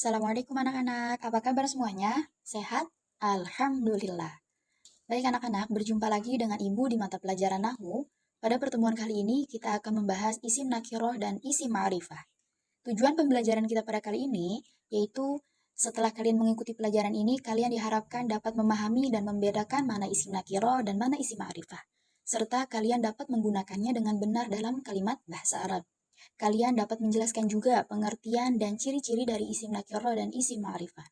Assalamualaikum anak-anak, apa kabar semuanya? Sehat? Alhamdulillah. Baik anak-anak, berjumpa lagi dengan Ibu di mata pelajaran Nahwu. Pada pertemuan kali ini, kita akan membahas isim nakiroh dan isim ma'rifah. Tujuan pembelajaran kita pada kali ini, yaitu setelah kalian mengikuti pelajaran ini, kalian diharapkan dapat memahami dan membedakan mana isim nakiroh dan mana isim ma'rifah. Serta kalian dapat menggunakannya dengan benar dalam kalimat bahasa Arab. Kalian dapat menjelaskan juga pengertian dan ciri-ciri dari isim nakirah dan isim ma'rifah.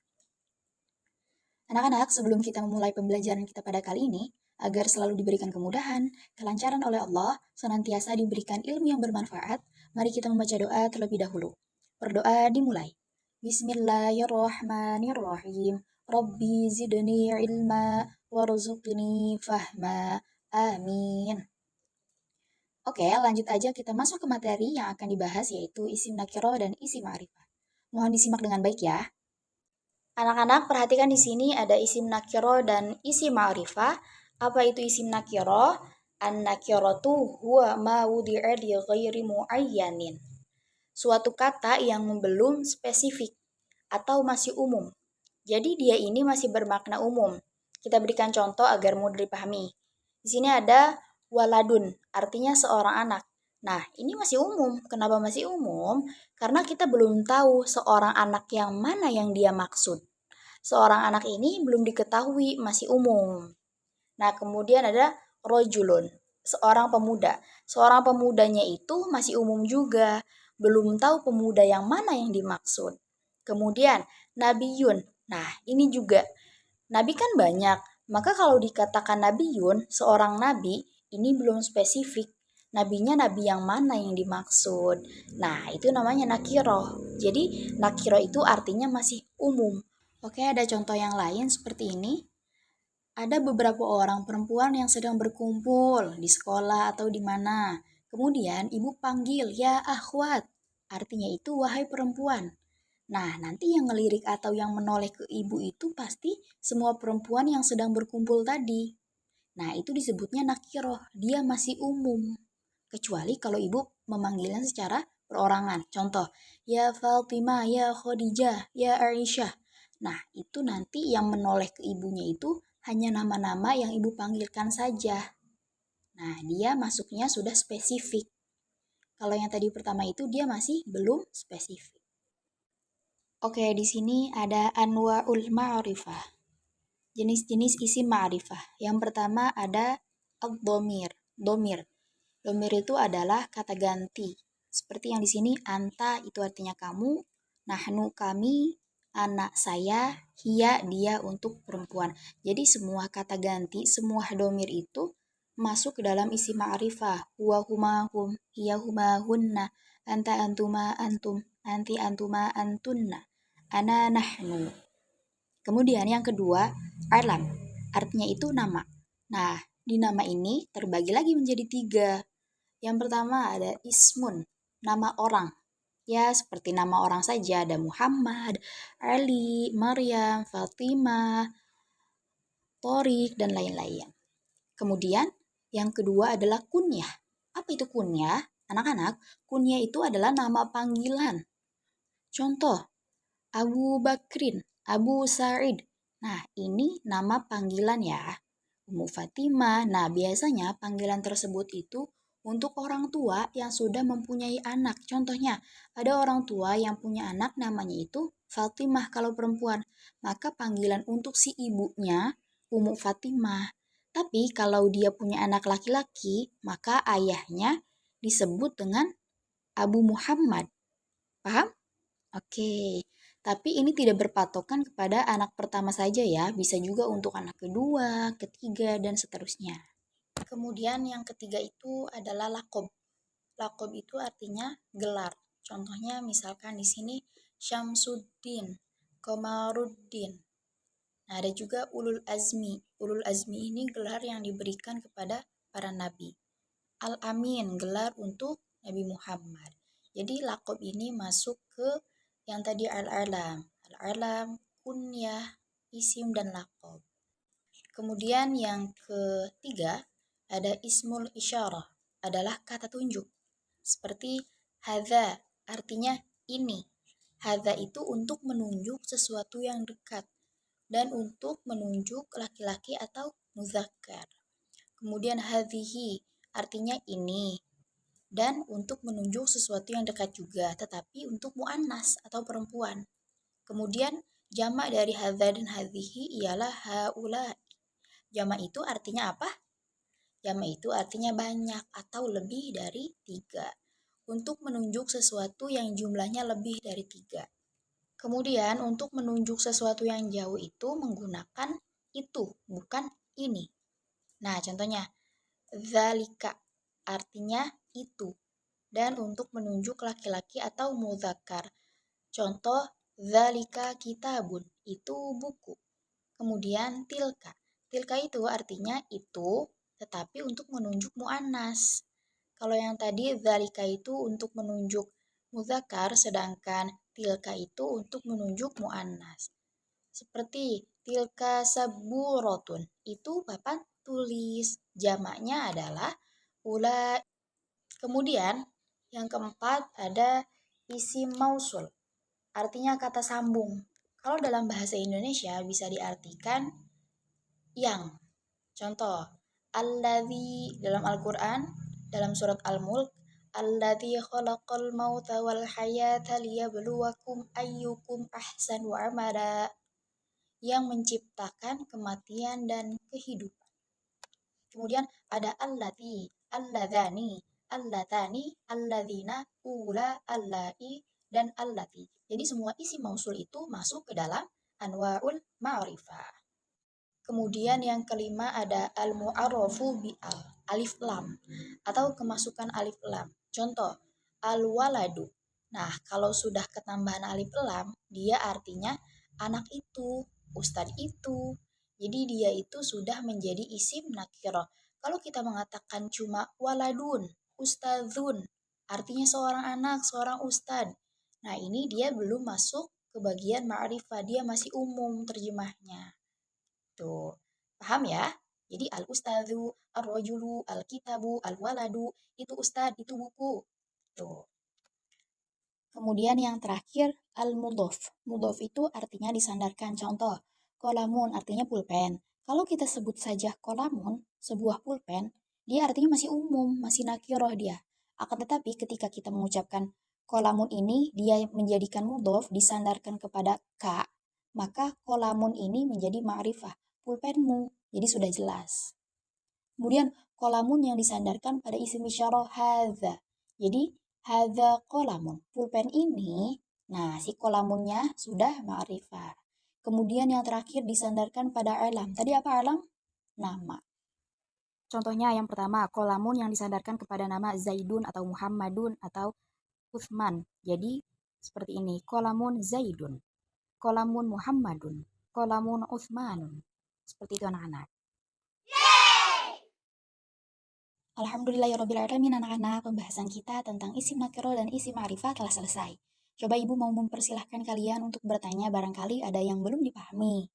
Anak-anak, sebelum kita memulai pembelajaran kita pada kali ini, agar selalu diberikan kemudahan, kelancaran oleh Allah, senantiasa diberikan ilmu yang bermanfaat, mari kita membaca doa terlebih dahulu. Berdoa dimulai. Bismillahirrahmanirrahim. Rabbi zidni ilma warzuqni fahma. Amin. Oke, lanjut aja kita masuk ke materi yang akan dibahas yaitu isim nakiro dan isim ma'rifah. Mohon disimak dengan baik ya. Anak-anak perhatikan di sini ada isim nakiro dan isim ma'rifah. Apa itu isim nakiro? An-nakiratu huwa ma wudi'a li ghairi muayyanin. Suatu kata yang belum spesifik atau masih umum. Jadi dia ini masih bermakna umum. Kita berikan contoh agar mudah dipahami. Di sini ada waladun, artinya seorang anak. Nah, ini masih umum. Kenapa masih umum? Karena kita belum tahu seorang anak yang mana yang dia maksud. Seorang anak ini belum diketahui, masih umum. Nah, kemudian ada rojulun, seorang pemuda. Seorang pemudanya itu masih umum juga. Belum tahu pemuda yang mana yang dimaksud. Kemudian, nabiyun. Nah, ini juga. Nabi kan banyak. Maka kalau dikatakan nabiyun, seorang nabi, ini belum spesifik. Nabinya nabi yang mana yang dimaksud. Nah, itu namanya nakiroh. Jadi, nakiroh itu artinya masih umum. Oke, ada contoh yang lain seperti ini. Ada beberapa orang perempuan yang sedang berkumpul di sekolah atau di mana. Kemudian ibu panggil, ya akhwat. Artinya itu wahai perempuan. Nah, nanti yang ngelirik atau yang menoleh ke ibu itu pasti semua perempuan yang sedang berkumpul tadi. Nah, itu disebutnya nakiroh. Dia masih umum. Kecuali kalau ibu memanggilnya secara perorangan. Contoh, ya Fatimah, ya Khadijah, ya Aisyah. Nah, itu nanti yang menoleh ke ibunya itu hanya nama-nama yang ibu panggilkan saja. Nah, dia masuknya sudah spesifik. Kalau yang tadi pertama itu dia masih belum spesifik. Oke, di sini ada anwa'ul ma'rifah. Jenis-jenis isim ma'rifah. Yang pertama ada ad-dhamir. Domir. Domir itu adalah kata ganti. Seperti yang di sini anta itu artinya kamu, nahnu kami, anak saya, hia dia untuk perempuan. Jadi semua kata ganti, semua domir itu masuk ke dalam isim ma'rifah. Huwa huma hum, hiya huma hunna, anta antuma antum, anti antuma antunna, ana nahnu. Kemudian yang kedua, alam. Artinya itu nama. Nah, di nama ini terbagi lagi menjadi tiga. Yang pertama ada ismun, nama orang. Ya, seperti nama orang saja, ada Muhammad, Ali, Maryam, Fatimah, Torik, dan lain-lain. Kemudian, yang kedua adalah kunyah. Apa itu kunyah? Anak-anak, kunyah itu adalah nama panggilan. Contoh, Abu Bakrin, Abu Sa'id. Nah, ini nama panggilan ya. Ummu Fatimah. Nah, biasanya panggilan tersebut itu untuk orang tua yang sudah mempunyai anak. Contohnya, ada orang tua yang punya anak namanya itu Fatimah kalau perempuan. Maka panggilan untuk si ibunya Ummu Fatimah. Tapi kalau dia punya anak laki-laki, maka ayahnya disebut dengan Abu Muhammad. Paham? Oke. Tapi ini tidak berpatokan kepada anak pertama saja ya, bisa juga untuk anak kedua, ketiga, dan seterusnya. Kemudian yang ketiga itu adalah lakob. Lakob itu artinya gelar. Contohnya misalkan di sini Syamsuddin, Komaruddin. Nah, ada juga ulul azmi. Ulul azmi ini gelar yang diberikan kepada para nabi. Al-Amin, gelar untuk Nabi Muhammad. Jadi lakob ini masuk ke yang tadi al-alam. Al-alam, kunyah, isim, dan lakob. Kemudian yang ketiga ada ismul isyarah, adalah kata tunjuk. Seperti hadza, artinya ini. Hadza itu untuk menunjuk sesuatu yang dekat dan untuk menunjuk laki-laki atau muzakkar. Kemudian hadhihi artinya ini dan untuk menunjuk sesuatu yang dekat juga, tetapi untuk muannas atau perempuan. Kemudian jamak dari hadza dan hadhihi ialah haula. Jamak itu artinya apa? Jamak itu artinya banyak atau lebih dari 3. Untuk menunjuk sesuatu yang jumlahnya lebih dari 3. Kemudian untuk menunjuk sesuatu yang jauh itu menggunakan itu, bukan ini. Nah, contohnya zalika artinya itu dan untuk menunjuk laki-laki atau muzakkar. Contoh zalika kitabun itu buku. Kemudian tilka. Tilka itu artinya itu tetapi untuk menunjuk muannas. Kalau yang tadi zalika itu untuk menunjuk muzakkar sedangkan tilka itu untuk menunjuk muannas. Seperti tilka saburotun itu papan tulis. Jamaknya adalah ula. Kemudian yang keempat ada isim mausul. Artinya kata sambung. Kalau dalam bahasa Indonesia bisa diartikan yang. Contoh, alladzi dalam Al-Qur'an dalam surat Al-Mulk, alladzi khalaqal mauta wal hayata liyabluwakum ayyukum ahsanu amala, yang menciptakan kematian dan kehidupan. Kemudian ada allati, alladzani, allatani, alladzina, ula, allai, dan allati. Jadi semua isim mausul itu masuk ke dalam anwa'ul ma'rifah. Kemudian yang kelima ada al-mu'arrafu bi alif lam atau kemasukan alif lam. Contoh, al-waladu. Nah, kalau sudah ketambahan alif lam, dia artinya anak itu, ustadz itu. Jadi dia itu sudah menjadi isim nakirah. Kalau kita mengatakan cuma waladun, ustadzun, artinya seorang anak, seorang ustadz. Nah, ini dia belum masuk ke bagian ma'rifah, dia masih umum terjemahnya. Tuh, paham ya? Jadi al-ustadzu, ar-rajulu, al-kitabu, al-waladu, itu ustad, itu buku. Tuh. Kemudian yang terakhir al-mudhof. Mudhof itu artinya disandarkan. Contoh, kolamun artinya pulpen. Kalau kita sebut saja kolamun, sebuah pulpen, dia artinya masih umum, masih nakiroh dia. Akan tetapi ketika kita mengucapkan kolamun ini, dia menjadikan mudhof, disandarkan kepada ka, maka kolamun ini menjadi ma'rifah, pulpenmu. Jadi sudah jelas. Kemudian kolamun yang disandarkan pada isim isyarah hadza. Jadi hadza kolamun. Pulpen ini, nah si kolamunnya sudah ma'rifah. Kemudian yang terakhir disandarkan pada alam. Tadi apa alam? Nama. Contohnya yang pertama, kolamun yang disandarkan kepada nama Zaidun atau Muhammadun atau Uthman. Jadi seperti ini, kolamun Zaidun, kolamun Muhammadun, kolamun Uthmanun. Seperti itu anak-anak. Alhamdulillahirrabbilalamin anak-anak, pembahasan kita tentang isim nakiro dan isim ma'rifah telah selesai. Coba ibu mau mempersilahkan kalian untuk bertanya, barangkali ada yang belum dipahami.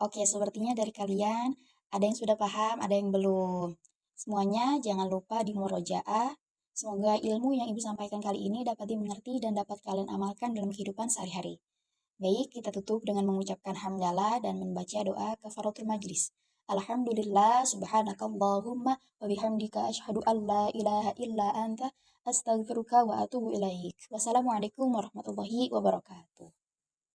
Oke, sepertinya dari kalian ada yang sudah paham, ada yang belum. Semuanya jangan lupa di murojaah. Semoga ilmu yang ibu sampaikan kali ini dapat dimengerti dan dapat kalian amalkan dalam kehidupan sehari-hari. Baik, kita tutup dengan mengucapkan hamdalah dan membaca doa kafaratul majlis. Alhamdulillah, subhanakallahumma wa bihamdika asyhadu an la ilaha illa anta astaghfiruka wa atubu ilaik. Wassalamualaikum warahmatullahi wabarakatuh.